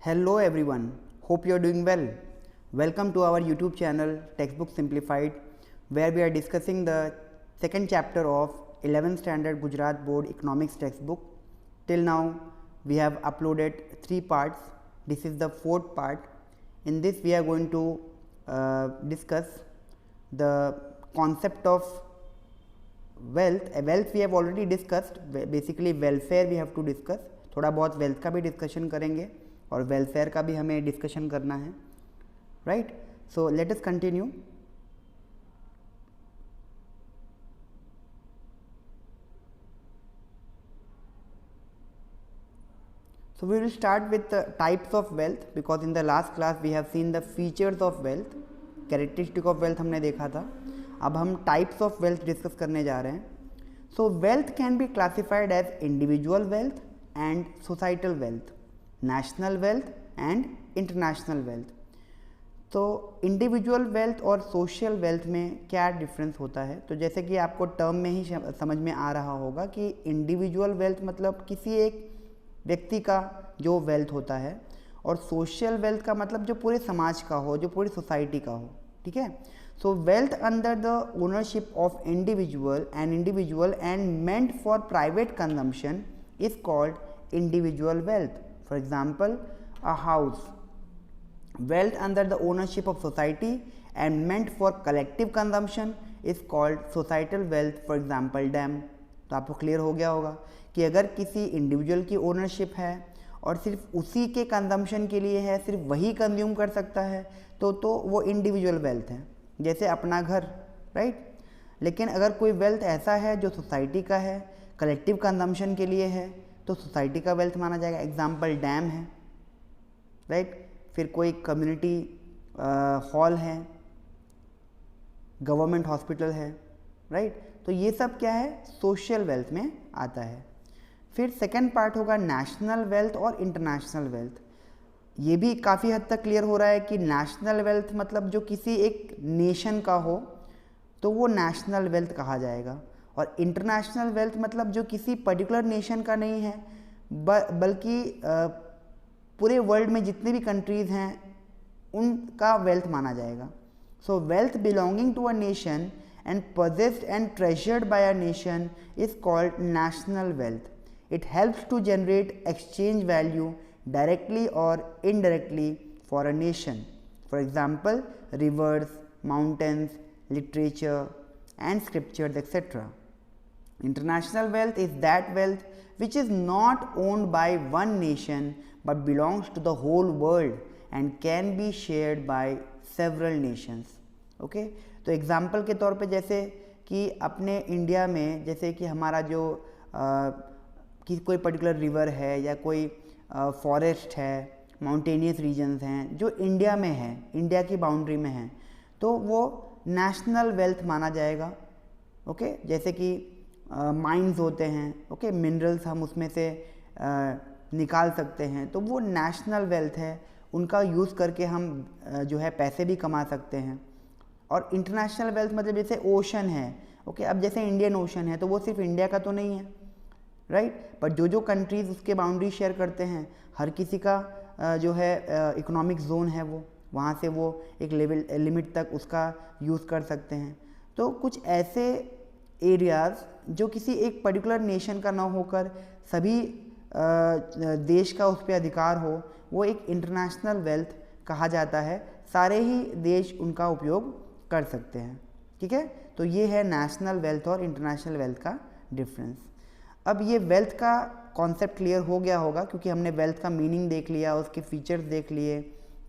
Hello everyone, hope you are doing well. Welcome to our YouTube channel Textbook Simplified, where we are discussing the second chapter of 11th Standard Gujarat Board Economics textbook. Till now we have uploaded 3 parts. This is the 4th part. In this we are going to discuss the concept of wealth. Wealth we have already discussed. Basically welfare we have to discuss. थोड़ा बहुत wealth का भी discussion करेंगे और welfare का भी हमें discussion करना है, right. So let us continue. So we will start with the types of wealth, because in the last class we have seen the features of wealth, characteristic of wealth हमने देखा था. अब हम types of wealth डिस्कस करने जा रहे हैं. So wealth can be classified as individual wealth and societal wealth, national wealth and international wealth. तो इंडिविजुअल वेल्थ और सोशल वेल्थ में क्या डिफरेंस होता है? तो जैसे कि आपको टर्म में ही समझ में आ रहा होगा कि इंडिविजुअल वेल्थ मतलब किसी एक व्यक्ति का जो वेल्थ होता है, और सोशल वेल्थ का मतलब जो पूरे समाज का हो, जो पूरी सोसाइटी का हो. ठीक है. सो wealth under the ownership of individual and meant for private consumption is called individual wealth. For example, a house. Wealth under the ownership of society and meant for collective consumption is called societal wealth. For example, dam. तो आपको clear हो गया होगा कि अगर किसी individual की ownership है और सिर्फ उसी के कंजम्पशन के लिए है, सिर्फ वही कंज्यूम कर सकता है, तो वो इंडिविजुअल वेल्थ है, जैसे अपना घर, राइट. लेकिन अगर कोई वेल्थ ऐसा है जो सोसाइटी का है, कलेक्टिव कंजम्पशन के लिए है, तो सोसाइटी का वेल्थ माना जाएगा. एग्जाम्पल डैम है, राइट. फिर कोई कम्युनिटी हॉल है, गवर्नमेंट हॉस्पिटल है, राइट. तो ये सब क्या है? सोशल वेल्थ में आता है. फिर सेकंड पार्ट होगा नेशनल वेल्थ और इंटरनेशनल वेल्थ. ये भी काफ़ी हद तक क्लियर हो रहा है कि नेशनल वेल्थ मतलब जो किसी एक नेशन का हो तो वो नेशनल वेल्थ कहा जाएगा, और इंटरनेशनल वेल्थ मतलब जो किसी पर्टिकुलर नेशन का नहीं है बल्कि पूरे वर्ल्ड में जितने भी कंट्रीज़ हैं उनका वेल्थ माना जाएगा. So wealth belonging to a nation and possessed and treasured by a nation is called national wealth. It helps to generate exchange value directly और indirectly for a nation. For example rivers, mountains, literature and scriptures, etc. International wealth is that wealth which is not owned by one nation but belongs to the whole world and can be shared by several nations. Okay? तो example के तौर पे जैसे कि अपने India में जैसे कि हमारा जो कि कोई पर्टिकुलर रिवर है या कोई फॉरेस्ट है, माउंटेनियस रीजन्स हैं जो इंडिया में है, इंडिया की बाउंड्री में हैं, तो वो नेशनल वेल्थ माना जाएगा. ओके. जैसे कि माइंस होते हैं, ओके, मिनरल्स हम उसमें से निकाल सकते हैं, तो वो नेशनल वेल्थ है. उनका यूज़ करके हम जो है पैसे भी कमा सकते हैं. और इंटरनेशनल वेल्थ मतलब जैसे ओशन है, ओके. अब जैसे इंडियन ओशन है तो वो सिर्फ इंडिया का तो नहीं है, राइट. बट जो कंट्रीज़ उसके बाउंड्री शेयर करते हैं, हर किसी का जो है इकोनॉमिक जोन है, वो वहाँ से वो एक लेवल लिमिट तक उसका यूज़ कर सकते हैं. तो कुछ ऐसे एरियाज़ जो किसी एक पर्टिकुलर नेशन का ना होकर सभी देश का उस पर अधिकार हो, वो एक इंटरनेशनल वेल्थ कहा जाता है. सारे ही देश उनका उपयोग कर सकते हैं. ठीक है. तो ये है नेशनल वेल्थ और इंटरनेशनल वेल्थ का डिफरेंस. अब ये वेल्थ का कॉन्सेप्ट क्लियर हो गया होगा क्योंकि हमने वेल्थ का मीनिंग देख लिया, उसके फीचर्स देख लिए,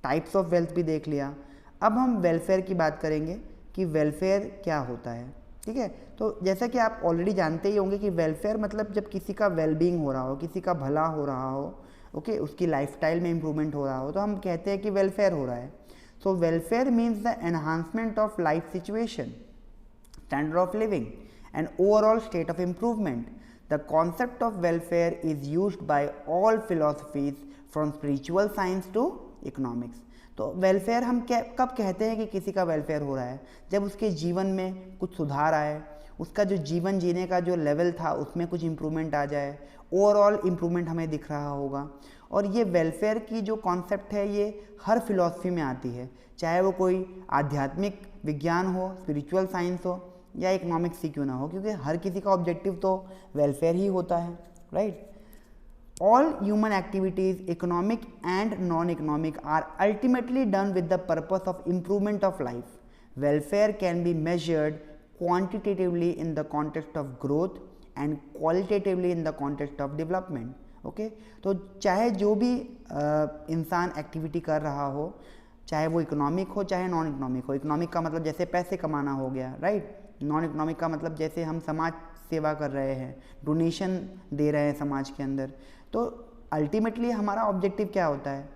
टाइप्स ऑफ वेल्थ भी देख लिया. अब हम वेलफेयर की बात करेंगे कि वेलफेयर क्या होता है. ठीक है. तो जैसा कि आप ऑलरेडी जानते ही होंगे कि वेलफेयर मतलब जब किसी का वेलबींग हो रहा हो, किसी का भला हो रहा हो, ओके, उसकी लाइफस्टाइल में इम्प्रूवमेंट हो रहा हो, तो हम कहते हैं कि वेलफेयर हो रहा है. So welfare means the enhancement of life situation, standard of living and overall state of improvement. The concept of welfare is used by all philosophies from spiritual science to economics. तो welfare हम कब कहते हैं कि किसी का welfare हो रहा है? जब उसके जीवन में कुछ सुधार आए, उसका जो जीवन जीने का जो लेवल था उसमें कुछ इम्प्रूवमेंट आ जाए, ओवरऑल इम्प्रूवमेंट हमें दिख रहा होगा। और ये वेलफेयर की जो कॉन्सेप्ट है ये हर फिलॉसफी में आती है, चाहे वो कोई आध्यात्मिक विज्ञान हो, स्पिरिचुअल साइंस हो या इकोनॉमिक्स ही क्यों ना हो, क्योंकि हर किसी का ऑब्जेक्टिव तो वेलफेयर ही होता है, right. All human activities, economic and non-economic, are ultimately done with the purpose of improvement of life. Welfare can be measured quantitatively in the context of growth and qualitatively in the context of development. Okay? तो चाहे जो भी इंसान activity कर रहा हो, चाहे वो इकोनॉमिक हो चाहे नॉन इकोनॉमिक हो। इकोनॉमिक का मतलब जैसे पैसे कमाना हो गया, राइट। नॉन इकोनॉमिक का मतलब जैसे हम समाज सेवा कर रहे हैं, डोनेशन दे रहे हैं समाज के अंदर। तो अल्टीमेटली हमारा ऑब्जेक्टिव क्या होता है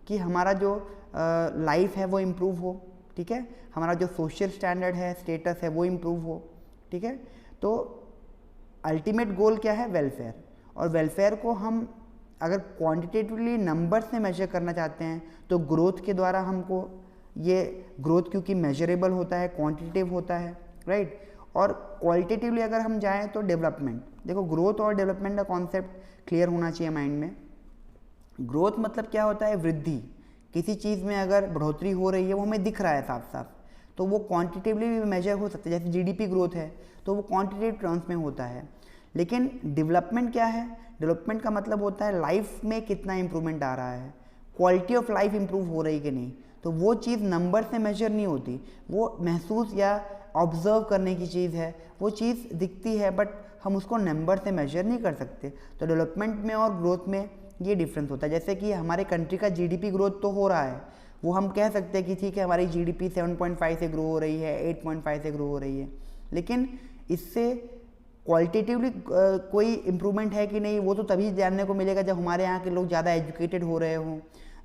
कि हमारा जो लाइफ है वो इम्प्रूव हो, ठीक है, हमारा जो सोशल स्टैंडर्ड है, स्टेटस है, वो इम्प्रूव हो, ठीक है। तो अल्टीमेट गोल क्या है? वेलफेयर। और वेलफेयर को हम अगर क्वांटिटेटिवली नंबर से मेजर करना चाहते हैं तो ग्रोथ के द्वारा हमको, ये ग्रोथ क्योंकि मेजरेबल होता है, क्वांटिटेटिव होता है, राइट। और क्वालिटेटिवली अगर हम जाएं तो डेवलपमेंट। देखो, ग्रोथ और डेवलपमेंट का कॉन्सेप्ट क्लियर होना चाहिए माइंड में। ग्रोथ मतलब क्या होता है? वृद्धि। किसी चीज़ में अगर बढ़ोतरी हो रही है वो हमें दिख रहा है साफ साफ, तो वो क्वांटिटेटिवली भी मेजर हो सकता है। जैसे जीडीपी ग्रोथ है तो वो क्वांटिटेटिव टर्म्स में होता है। लेकिन डेवलपमेंट क्या है? डेवलपमेंट का मतलब होता है लाइफ में कितना इंप्रूवमेंट आ रहा है, क्वालिटी ऑफ लाइफ इंप्रूव हो रही कि नहीं। तो वो चीज़ नंबर से मेजर नहीं होती, वो महसूस या ऑब्जर्व करने की चीज़ है। वो चीज़ दिखती है बट हम उसको नंबर से मेजर नहीं कर सकते। तो डेवलपमेंट में और ग्रोथ में ये डिफरेंस होता है। जैसे कि हमारे कंट्री का जीडीपी ग्रोथ तो हो रहा है, वो हम कह सकते हैं कि ठीक है हमारी जीडीपी 7.5 से ग्रो हो रही है, 8.5 से ग्रो हो रही है, लेकिन इससे क्वालिटेटिवली कोई इम्प्रूवमेंट है कि नहीं वो तो तभी जानने को मिलेगा जब हमारे यहाँ के लोग ज़्यादा एजुकेटेड हो रहे हों,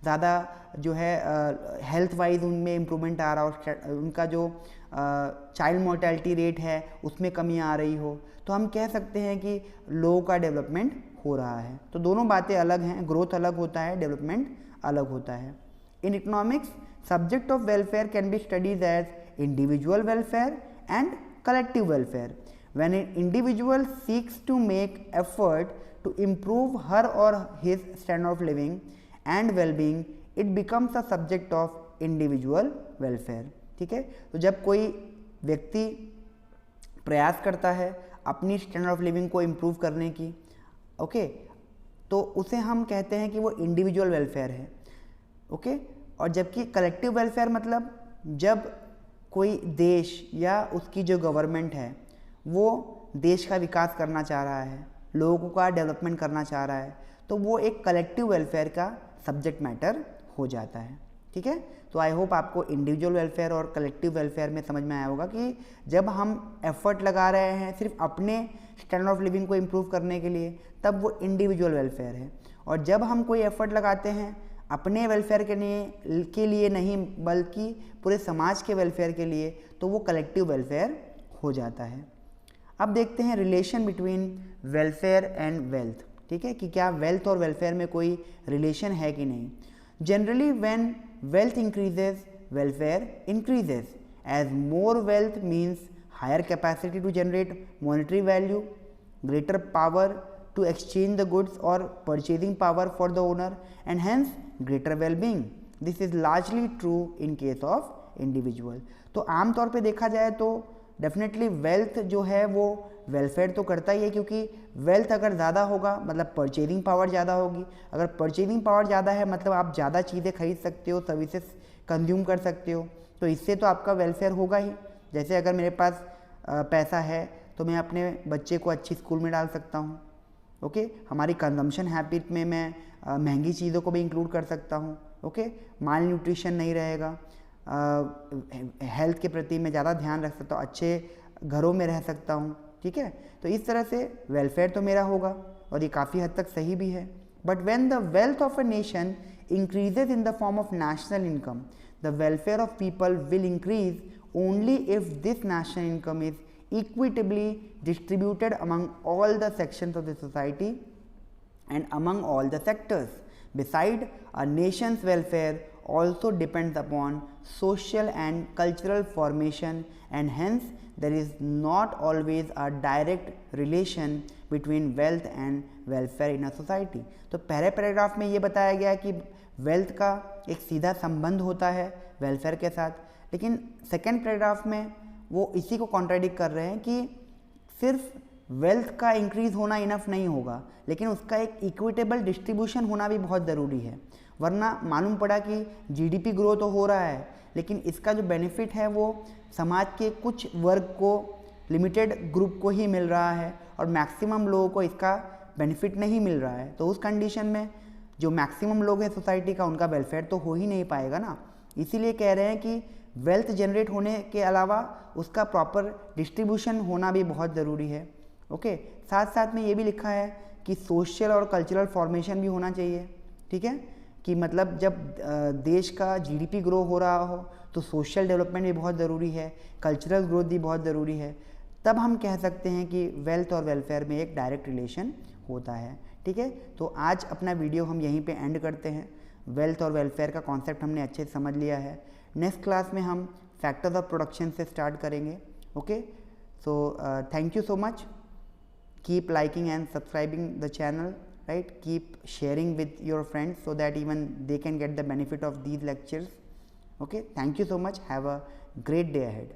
ज़्यादा जो है हेल्थ वाइज उनमें इम्प्रूवमेंट आ रहा हो, उनका जो चाइल्ड मोर्टेलिटी रेट है उसमें कमी आ रही हो, तो हम कह सकते हैं कि लोगों का डेवलपमेंट हो रहा है। तो दोनों बातें अलग हैं, ग्रोथ अलग होता है, डेवलपमेंट अलग होता है। In economics, subject of welfare can be studies as individual welfare and collective welfare. When an individual seeks to make effort to improve her or his standard of living and well-being, it becomes a subject of individual welfare. ठीक है, तो जब कोई व्यक्ति प्रयास करता है अपनी स्टैंडर्ड ऑफ लिविंग को इम्प्रूव करने की, ओके, तो उसे हम कहते हैं कि वो इंडिविजुअल वेलफेयर है, ओके। और जबकि कलेक्टिव वेलफेयर मतलब जब कोई देश या उसकी जो गवर्नमेंट है वो देश का विकास करना चाह रहा है, लोगों का डेवलपमेंट करना चाह रहा है, तो वो एक कलेक्टिव वेलफेयर का सब्जेक्ट मैटर हो जाता है, ठीक है। तो आई होप आपको इंडिविजुअल वेलफेयर और कलेक्टिव वेलफेयर में समझ में आया होगा कि जब हम एफर्ट लगा रहे हैं सिर्फ अपने स्टैंडर्ड ऑफ लिविंग को इम्प्रूव करने के लिए तब वो इंडिविजुअल वेलफेयर है, और जब हम कोई एफर्ट लगाते हैं अपने वेलफेयर के लिए नहीं बल्कि पूरे समाज के वेलफेयर के लिए, तो वो कलेक्टिव वेलफेयर हो जाता है। अब देखते हैं relation between welfare and wealth, ठीक है, कि क्या वेल्थ और वेलफेयर में कोई रिलेशन है कि नहीं। Generally when wealth increases welfare increases, as more wealth means higher capacity to generate monetary value, greater power to exchange the goods और purchasing power for the owner and hence greater wellbeing. This is largely true in case of individual. तो आमतौर पे देखा जाए तो definitely wealth जो है वो वेलफेयर तो करता ही है, क्योंकि वेल्थ अगर ज़्यादा होगा मतलब परचेजिंग पावर ज़्यादा होगी। अगर परचेजिंग पावर ज़्यादा है मतलब आप ज़्यादा चीज़ें खरीद सकते हो, सर्विसेज कंज्यूम कर सकते हो, तो इससे तो आपका वेलफेयर होगा ही। जैसे अगर मेरे पास पैसा है तो मैं अपने बच्चे को अच्छी स्कूल में डाल सकता हूँ, ओके। हमारी कंजम्पशन हैबिट में मैं महंगी चीज़ों को भी इंक्लूड कर सकता हूँ, ओके। माल न्यूट्रिशन नहीं रहेगा, हेल्थ के प्रति मैं ज़्यादा ध्यान रख सकता हूँ, अच्छे घरों में रह सकता हूँ, ठीक है। तो इस तरह से वेलफेयर तो मेरा होगा और ये काफ़ी हद तक सही भी है। But when the wealth of a nation increases in the form of national income, the welfare of people will increase only if this national income is equitably distributed among all the sections of the society and among all the sectors. Beside, a nation's welfare also depends upon social and cultural formation, and hence there is not always a direct relation between wealth and welfare in a society. तो पहले paragraph में ये बताया गया कि wealth का एक सीधा संबंध होता है वेलफेयर के साथ, लेकिन सेकेंड पैराग्राफ में वो इसी को कॉन्ट्राडिक्ट कर रहे हैं कि सिर्फ वेल्थ का इंक्रीज़ होना इनफ नहीं होगा, लेकिन उसका एक इक्विटेबल डिस्ट्रीब्यूशन होना भी बहुत ज़रूरी है। वरना मालूम पड़ा कि जीडीपी ग्रो तो हो रहा है, लेकिन इसका जो बेनिफिट है वो समाज के कुछ वर्ग को, लिमिटेड ग्रुप को ही मिल रहा है और मैक्सिमम लोगों को इसका बेनिफिट नहीं मिल रहा है। तो उस कंडीशन में जो मैक्सिमम लोग हैं सोसाइटी का, उनका वेलफेयर तो हो ही नहीं पाएगा ना। इसीलिए कह रहे हैं कि वेल्थ जनरेट होने के अलावा उसका प्रॉपर डिस्ट्रीब्यूशन होना भी बहुत ज़रूरी है। ओके, साथ साथ में ये भी लिखा है कि सोशल और कल्चरल फॉर्मेशन भी होना चाहिए। ठीक है, कि मतलब जब देश का जीडीपी ग्रो हो रहा हो तो सोशल डेवलपमेंट भी बहुत ज़रूरी है, कल्चरल ग्रोथ भी बहुत ज़रूरी है, तब हम कह सकते हैं कि वेल्थ और वेलफेयर में एक डायरेक्ट रिलेशन होता है। ठीक है, तो आज अपना वीडियो हम यहीं पे एंड करते हैं। वेल्थ और वेलफेयर का कॉन्सेप्ट हमने अच्छे से समझ लिया है। नेक्स्ट क्लास में हम फैक्टर्स ऑफ प्रोडक्शन से स्टार्ट करेंगे। Okay, so thank you so much. Keep liking and subscribing the channel, right? Keep sharing with your friends so that even they can get the benefit of these lectures. Okay, thank you so much. Have a great day ahead.